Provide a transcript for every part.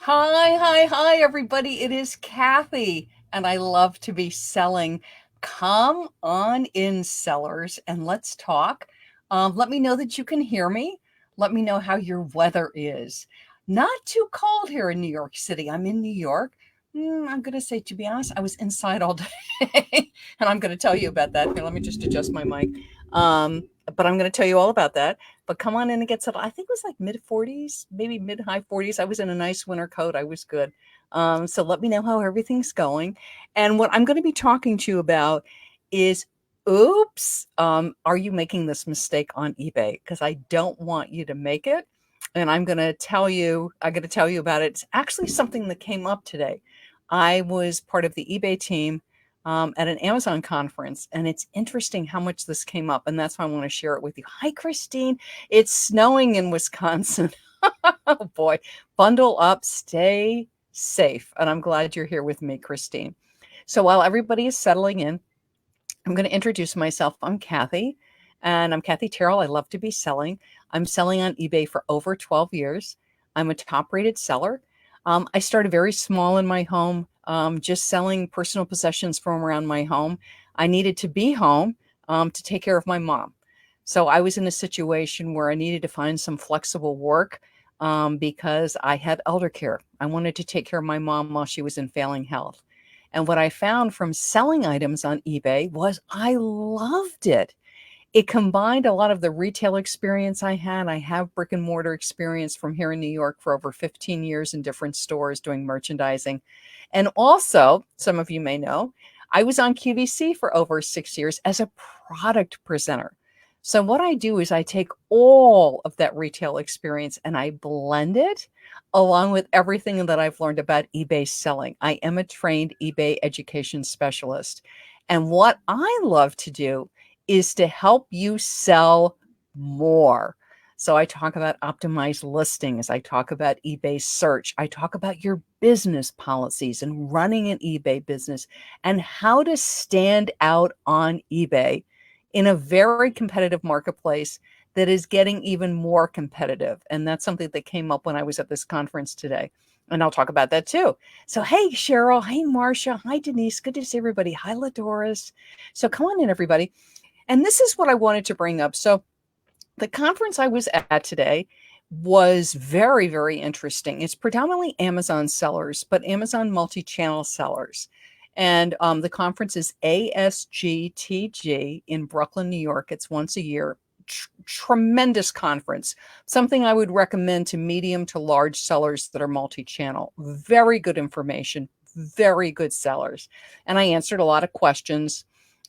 Hi, everybody. It is Kathy, and I love to be selling. Come on in, sellers, and let's talk. Let me know that you can hear me. Let me know how your weather is. Not too cold here in New York City. I'm in New York. I'm going to say, to be honest, I was inside all day, and I'm going to tell you about that. Here, let me just adjust my mic. But I'm going to tell you all about that. But come on in and get settled. I think it was like mid 40s, maybe mid high 40s. I was in a nice winter coat. I was good. So let me know how everything's going. And what I'm going to be talking to you about is oops, are you making this mistake on eBay? Because I don't want you to make it. And I'm going to tell you about it. It's actually something that came up today. I was part of the eBay team at an Amazon conference, and it's interesting how much this came up, and that's why I want to share it with you. Hi, Christine. It's snowing in Wisconsin. Oh boy, bundle up, stay safe, and I'm glad you're here with me, Christine. So while everybody is settling in, I'm going to introduce myself. I'm Kathy, and I'm Kathy Terrell. I love to be selling. I'm selling on eBay for over 12 years. I'm a top rated seller. I started very small in my home, just selling personal possessions from around my home. I needed to be home to take care of my mom. So I was in a situation where I needed to find some flexible work because I had elder care. I wanted to take care of my mom while she was in failing health. And what I found from selling items on eBay was I loved it. It combined a lot of the retail experience I had. I have brick and mortar experience from here in New York for over 15 years in different stores doing merchandising. And also, some of you may know, I was on QVC for over 6 years as a product presenter. So what I do is I take all of that retail experience and I blend it along with everything that I've learned about eBay selling. I am a trained eBay education specialist. And what I love to do is to help you sell more. So I talk about optimized listings. I talk about eBay search. I talk about your business policies and running an eBay business and how to stand out on eBay in a very competitive marketplace that is getting even more competitive. And that's something that came up when I was at this conference today. And I'll talk about that too. So, hey, Cheryl. Hey, Marcia. Hi, Denise. Good to see everybody. Hi, Ladoris. So come on in, everybody. And this is what I wanted to bring up. So the conference I was at today was very, very interesting. It's predominantly Amazon sellers, but Amazon multi-channel sellers. And the conference is ASGTG in Brooklyn, New York. It's once a year. Tremendous conference. Something I would recommend to medium to large sellers that are multi-channel. Very good information, very good sellers. And I answered a lot of questions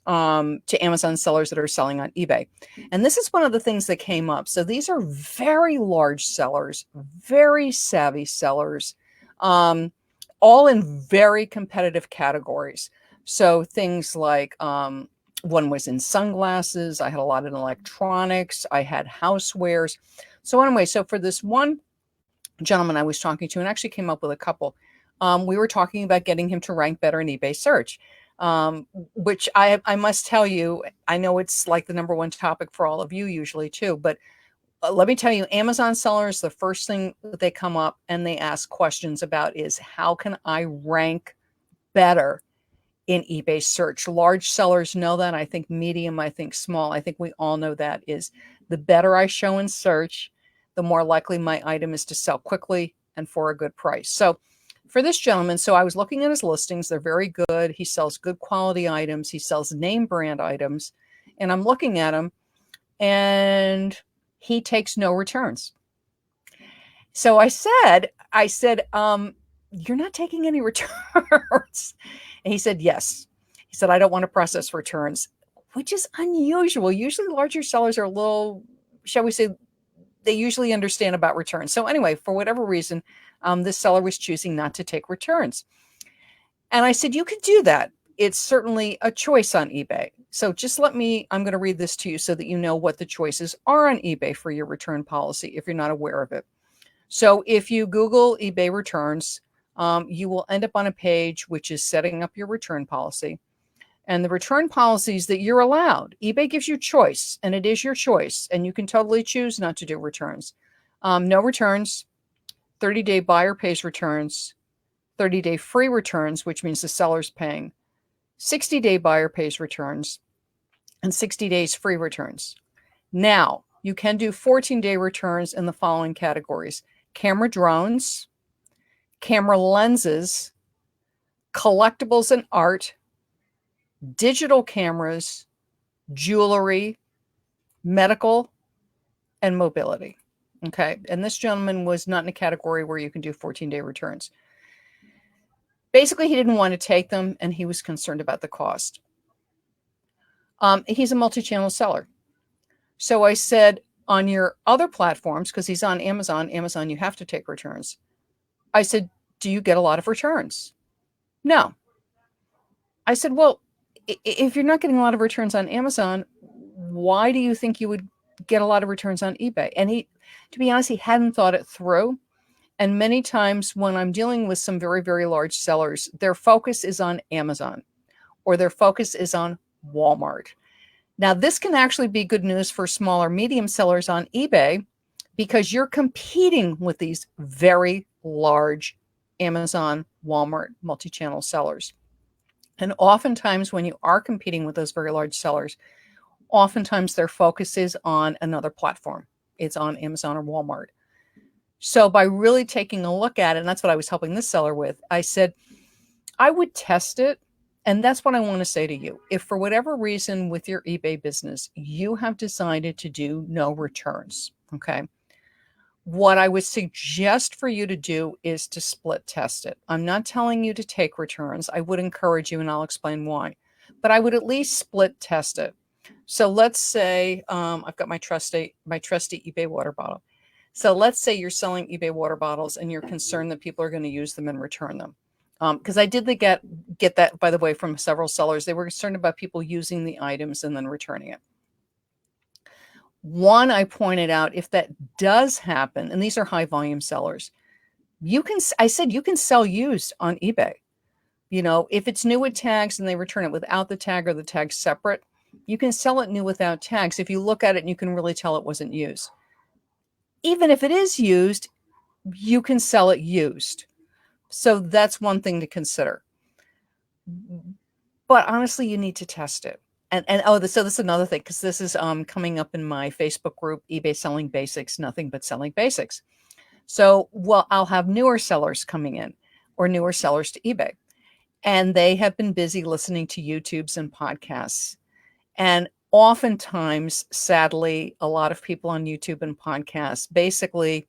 to Amazon sellers that are selling on eBay. And this is one of the things that came up. So these are very large sellers, very savvy sellers, all in very competitive categories. So things like one was in sunglasses. I had a lot in electronics. I had housewares. So anyway, so for this one gentleman I was talking to, and actually came up with a couple, we were talking about getting him to rank better in eBay search, which I must tell you, I know it's like the number one topic for all of you usually too, but let me tell you, Amazon sellers, the first thing that they come up and they ask questions about is how can I rank better in eBay search? Large sellers know that. I think medium, I think small. I think we all know that is the better I show in search, the more likely my item is to sell quickly and for a good price. So for this gentleman, so I was looking at his listings. They're very good. He sells good quality items. He sells name brand items. And I'm looking at him and he takes no returns. So I said, you're not taking any returns. And he said, yes. He said, I don't want to process returns, which is unusual. Usually larger sellers are a little, shall we say, they usually understand about returns. So anyway, for whatever reason, this seller was choosing not to take returns. And I said, you could do that. It's certainly a choice on eBay. So just I'm going to read this to you so that you know what the choices are on eBay for your return policy if you're not aware of it. So if you Google eBay returns, you will end up on a page which is setting up your return policy. And the return policies that you're allowed, eBay gives you choice, and it is your choice. And you can totally choose not to do returns. No returns, 30-day buyer pays returns, 30-day free returns, which means the seller's paying, 60-day buyer pays returns, and 60 days free returns. Now, you can do 14-day returns in the following categories: camera drones, camera lenses, collectibles and art, digital cameras, jewelry, medical, and mobility. Okay. And this gentleman was not in a category where you can do 14-day returns. Basically, he didn't want to take them and he was concerned about the cost. He's a multi-channel seller. So I said, on your other platforms, because he's on Amazon, you have to take returns. I said, do you get a lot of returns? No. I said, well, if you're not getting a lot of returns on Amazon, why do you think you would get a lot of returns on eBay? And he, to be honest, he hadn't thought it through. And many times when I'm dealing with some very, very large sellers, their focus is on Amazon or their focus is on Walmart. Now, this can actually be good news for smaller, medium sellers on eBay because you're competing with these very large Amazon, Walmart, multi-channel sellers. And oftentimes when you are competing with those very large sellers, oftentimes their focus is on another platform. It's on Amazon or Walmart. So by really taking a look at it, and that's what I was helping this seller with, I said, I would test it. And that's what I want to say to you. If for whatever reason with your eBay business, you have decided to do no returns, okay, what I would suggest for you to do is to split test it. I'm not telling you to take returns. I would encourage you, and I'll explain why. But I would at least split test it. So let's say I've got my trusty eBay water bottle. So let's say you're selling eBay water bottles and you're concerned that people are going to use them and return them. Because I did get that, by the way, from several sellers. They were concerned about people using the items and then returning it. One, I pointed out, if that does happen, and these are high volume sellers, I said you can sell used on eBay. You know, if it's new with tags and they return it without the tag or the tag separate, you can sell it new without tags. If you look at it and you can really tell it wasn't used. Even if it is used, you can sell it used. So that's one thing to consider. But honestly, you need to test it. So this is another thing, because this is coming up in my Facebook group, eBay Selling Basics, Nothing But Selling Basics. So, well, I'll have newer sellers coming in or newer sellers to eBay. And they have been busy listening to YouTubes and podcasts. And oftentimes, sadly, a lot of people on YouTube and podcasts, basically,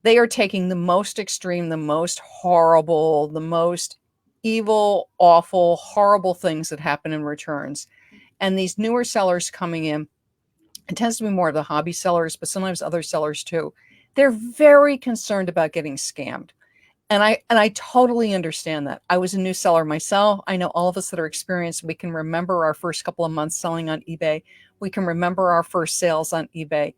they are taking the most extreme, the most horrible, the most evil, awful, horrible things that happen in returns. And these newer sellers coming in, it tends to be more of the hobby sellers, but sometimes other sellers too. They're very concerned about getting scammed. And I totally understand that. I was a new seller myself. I know all of us that are experienced, we can remember our first couple of months selling on eBay. We can remember our first sales on eBay.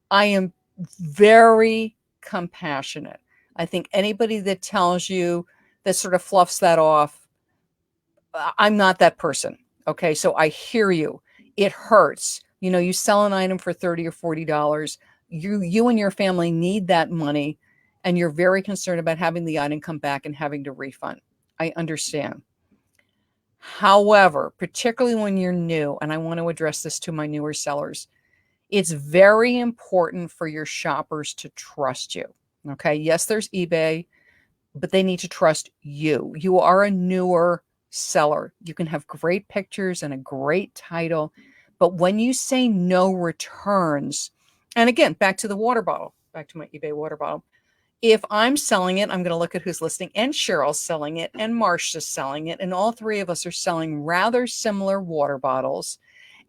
I am very compassionate. I think anybody that tells you, that sort of fluffs that off, I'm not that person. Okay, so I hear you. It hurts. You know, you sell an item for $30 or $40. You and your family need that money, and you're very concerned about having the item come back and having to refund. I understand. However, particularly when you're new, and I want to address this to my newer sellers, it's very important for your shoppers to trust you. Okay, yes, there's eBay, but they need to trust you. You are a newer seller. You can have great pictures and a great title, but when you say no returns, and again, back to the water bottle, back to my eBay water bottle. If I'm selling it, I'm going to look at who's listing, and Cheryl's selling it, and Marcia's selling it, and all three of us are selling rather similar water bottles.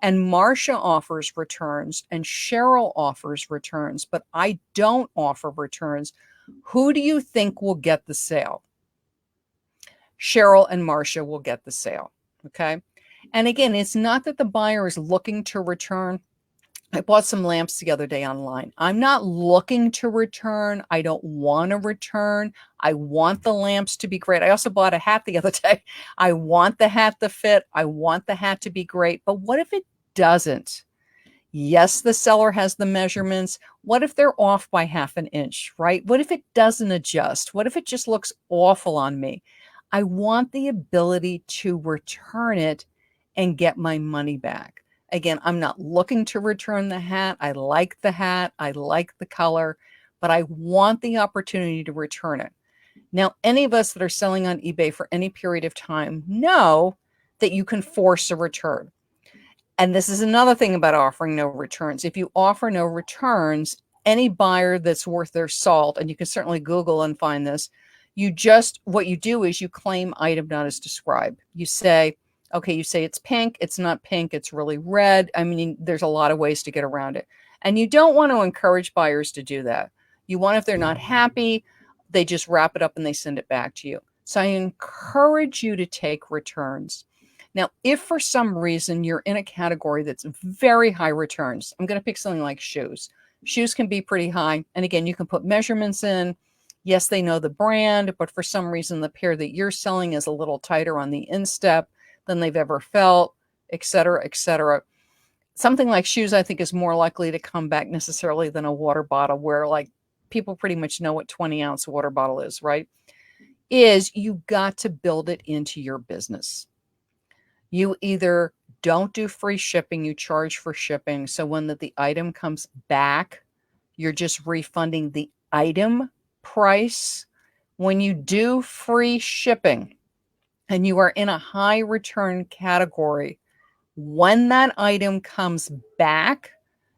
And Marcia offers returns and Cheryl offers returns, but I don't offer returns. Who do you think will get the sale? Cheryl and Marcia will get the sale. Okay. And again, it's not that the buyer is looking to return. I bought some lamps the other day online. I'm not looking to return. I don't want to return. I want the lamps to be great. I also bought a hat the other day. I want the hat to fit. I want the hat to be great. But what if it doesn't? Yes, the seller has the measurements. What if they're off by half an inch, right? What if it doesn't adjust? What if it just looks awful on me? I want the ability to return it and get my money back. Again, I'm not looking to return the hat. I like the hat. I like the color, but I want the opportunity to return it. Now, any of us that are selling on eBay for any period of time know that you can force a return. And this is another thing about offering no returns. If you offer no returns, any buyer that's worth their salt, and you can certainly Google and find this, what you do is you claim item not as described. You say, okay, you say it's pink, it's not pink, it's really red. I mean, there's a lot of ways to get around it. And you don't want to encourage buyers to do that. You want, if they're not happy, they just wrap it up and they send it back to you. So I encourage you to take returns. Now, if for some reason you're in a category that's very high returns, I'm going to pick something like shoes. Shoes can be pretty high. And again, you can put measurements in. Yes, they know the brand, but for some reason, the pair that you're selling is a little tighter on the instep than they've ever felt, et cetera, et cetera. Something like shoes, I think, is more likely to come back necessarily than a water bottle, where like people pretty much know what 20-ounce water bottle is, right? Is you got to build it into your business. You either don't do free shipping, you charge for shipping. So when the item comes back, you're just refunding the item price. When you do free shipping and you are in a high return category, when that item comes back,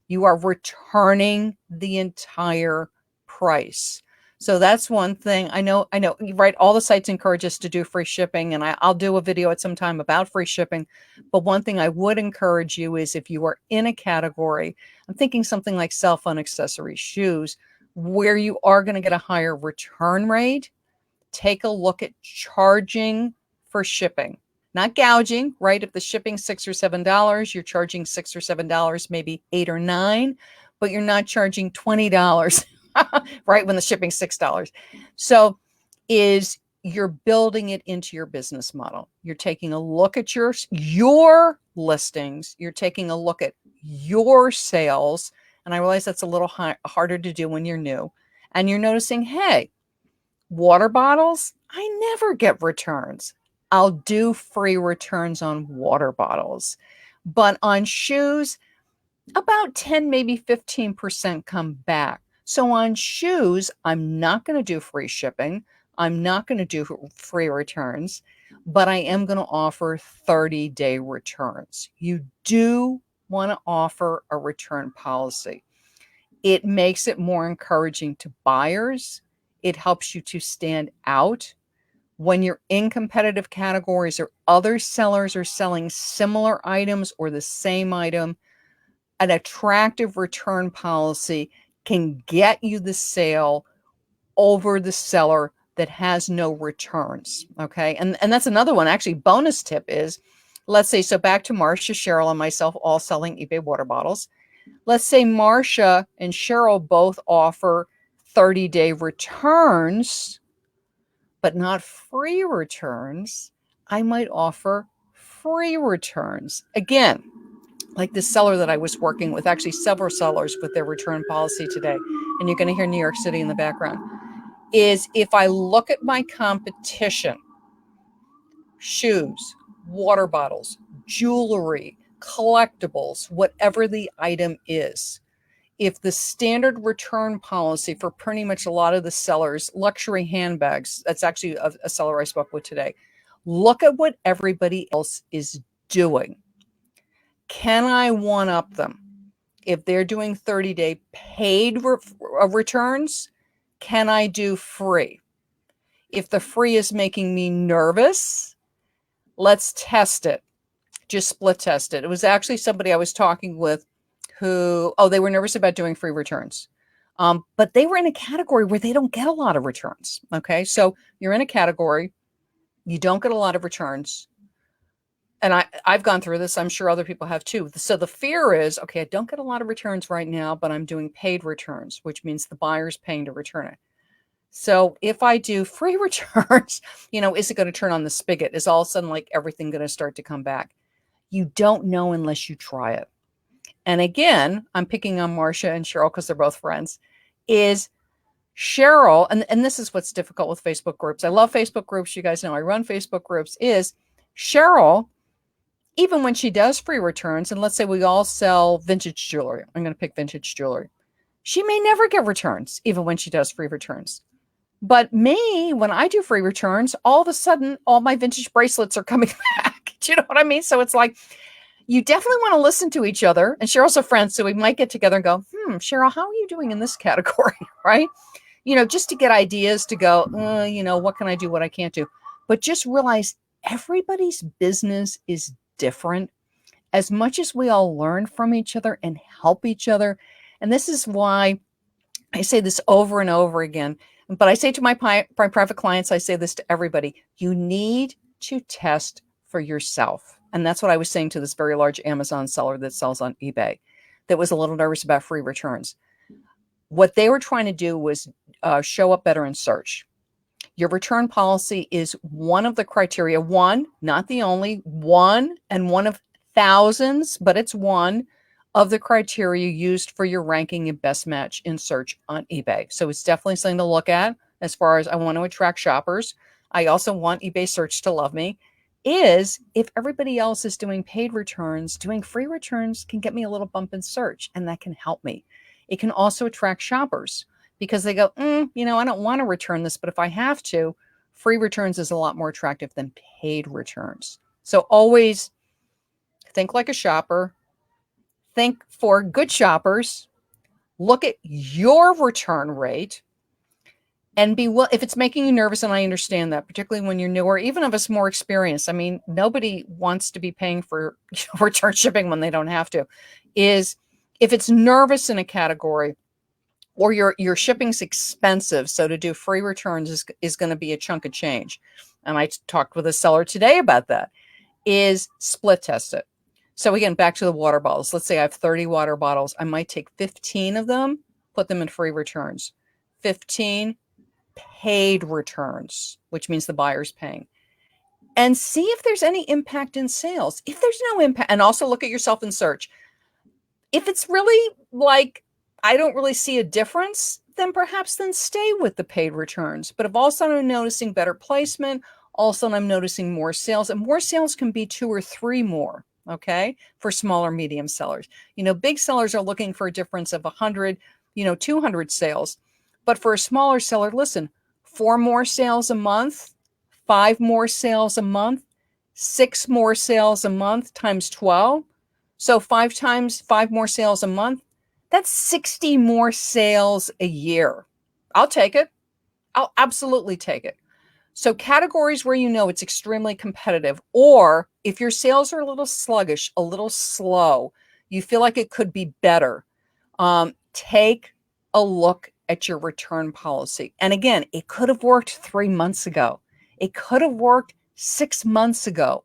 you are returning the entire price. So that's one thing. I know, right? All the sites encourage us to do free shipping, and I'll do a video at some time about free shipping. But one thing I would encourage you is if you are in a category, I'm thinking something like cell phone accessories, shoes, where you are going to get a higher return rate, take a look at charging for shipping. Not gouging, right? If the shipping's $6 or $7, you're charging $6 or $7, maybe $8 or $9, but you're not charging $20, right? When the shipping's $6. So you're building it into your business model. You're taking a look at your listings. You're taking a look at your sales. And I realize that's a little harder to do when you're new. And you're noticing, hey, water bottles, I never get returns. I'll do free returns on water bottles. But on shoes, about 10, maybe 15% come back. So on shoes, I'm not going to do free shipping. I'm not going to do free returns, but I am going to offer 30-day returns. You do want to offer a return policy. It makes it more encouraging to buyers. It helps you to stand out. When you're in competitive categories or other sellers are selling similar items or the same item, an attractive return policy can get you the sale over the seller that has no returns. Okay. And that's another one. Actually, bonus tip is, let's say, so back to Marcia, Cheryl, and myself all selling eBay water bottles. Let's say Marcia and Cheryl both offer 30-day returns, but not free returns. I might offer free returns. Again, like this seller that I was working with, actually several sellers with their return policy today, and you're going to hear New York City in the background, is if I look at my competition, shoes, water bottles, jewelry, collectibles, whatever the item is, if the standard return policy for pretty much a lot of the sellers, luxury handbags, that's actually a seller I spoke with today, look at what everybody else is doing. Can I one up them? If they're doing 30-day paid returns, can I do free? If the free is making me nervous, let's test it. Just split test it. It was actually somebody I was talking with who, they were nervous about doing free returns. But they were in a category where they don't get a lot of returns. Okay. So you're in a category, you don't get a lot of returns. And I've gone through this. I'm sure other people have too. So the fear is, okay, I don't get a lot of returns right now, but I'm doing paid returns, which means the buyer's paying to return it. So if I do free returns, is it going to turn on the spigot? Is all of a sudden like everything going to start to come back? You don't know unless you try it. and again, I'm picking on Marcia and Cheryl because they're both friends, is Cheryl, and this is what's difficult with Facebook groups. I love Facebook groups. You guys know I run Facebook groups. Is Cheryl, even when she does free returns, and let's say we all sell vintage jewelry, I'm going to pick vintage jewelry. She may never get returns, even when she does free returns. But me, when I do free returns, all of a sudden, all my vintage bracelets are coming back. Do you know what I mean? So it's like, you definitely want to listen to each other. And Cheryl's a friend, so we might get together and go, Cheryl, how are you doing in this category? Right? Just to get ideas to go, what can I do, what I can't do. But just realize everybody's business is different. As much as we all learn from each other and help each other. And this is why I say this over and over again. But I say to my private clients, I say this to everybody, you need to test for yourself. And that's what I was saying to this very large Amazon seller that sells on eBay that was a little nervous about free returns. What they were trying to do was show up better in search. Your return policy is one of the criteria, one, not the only, one, and one of thousands, but it's one of the criteria used for your ranking and best match in search on eBay. So it's definitely something to look at as far as I want to attract shoppers. I also want eBay search to love me. Is if everybody else is doing paid returns, doing free returns can get me a little bump in search, and that can help me. It can also attract shoppers because they go, I don't want to return this, but if I have to, free returns is a lot more attractive than paid returns. So always think like a shopper. Think for good shoppers. Look at your return rate and if it's making you nervous, and I understand that, particularly when you're newer, even of us more experienced. I mean, nobody wants to be paying for return shipping when they don't have to. Is if it's nervous in a category, or your shipping's expensive, so to do free returns is going to be a chunk of change. And I talked with a seller today about that. Is split test it. So again, back to the water bottles. Let's say I have 30 water bottles. I might take 15 of them, put them in free returns. 15 paid returns, which means the buyer's paying. And see if there's any impact in sales. If there's no impact, and also look at yourself in search. If it's really like, I don't really see a difference, then stay with the paid returns. But if all of a sudden I'm noticing better placement, all of a sudden I'm noticing more sales, and more sales can be 2 or 3 more, okay, for smaller, medium sellers. Big sellers are looking for a difference of 100, 200 sales. But for a smaller seller, listen, 4 more sales a month, 5 more sales a month, 6 more sales a month times 12. So 5 times 5 more sales a month, that's 60 more sales a year. I'll take it. I'll absolutely take it. So categories where it's extremely competitive, or if your sales are a little sluggish, a little slow, you feel like it could be better, take a look at your return policy. And again, it could have worked 3 months ago. It could have worked 6 months ago.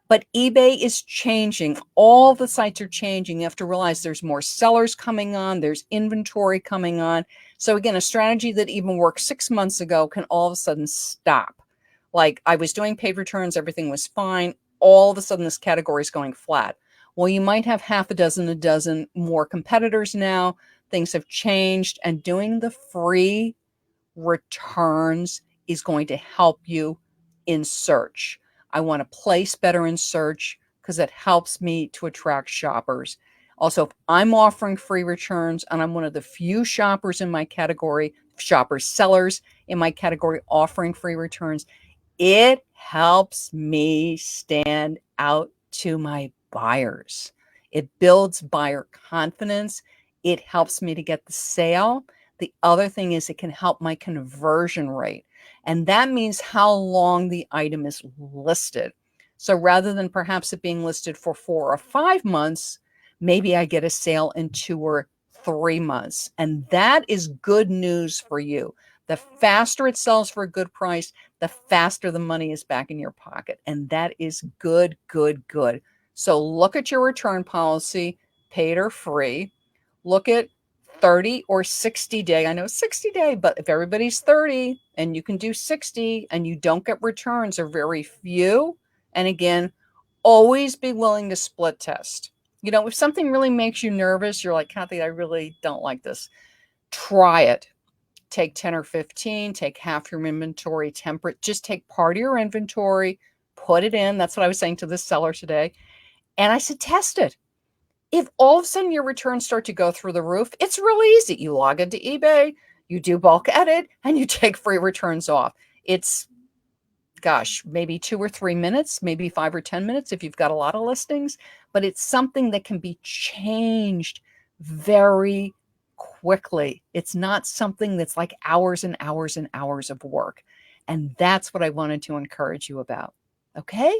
But eBay is changing. All the sites are changing. You have to realize there's more sellers coming on. There's inventory coming on. So again, a strategy that even worked 6 months ago can all of a sudden stop. Like I was doing paid returns, everything was fine. All of a sudden, this category is going flat. Well, you might have a dozen more competitors now. Things have changed, and doing the free returns is going to help you in search. I want to place better in search because it helps me to attract shoppers. Also, if I'm offering free returns and I'm one of the few shoppers in my category, sellers in my category offering free returns, it helps me stand out to my buyers. It builds buyer confidence. It helps me to get the sale. The other thing is it can help my conversion rate. And that means how long the item is listed. So rather than perhaps it being listed for 4 or 5 months, maybe I get a sale in 2 or 3 months. And that is good news for you. The faster it sells for a good price, the faster the money is back in your pocket. And that is good, good, good. So look at your return policy, paid or free. Look at 30 or 60 day. I know 60 day, but if everybody's 30 and you can do 60 and you don't get returns, are very few. And again, always be willing to split test. You know, if something really makes you nervous, you're like, Kathy, I really don't like this. Try it. Take 10 or 15, take half your inventory, temper it. Just take part of your inventory, put it in. That's what I was saying to this seller today. And I said, test it. If all of a sudden your returns start to go through the roof, it's really easy. You log into eBay, you do bulk edit, and you take free returns off. It's, gosh, maybe 2 or 3 minutes, maybe 5 or 10 minutes if you've got a lot of listings, but it's something that can be changed very quickly. It's not something that's like hours and hours and hours of work. And that's what I wanted to encourage you about. Okay?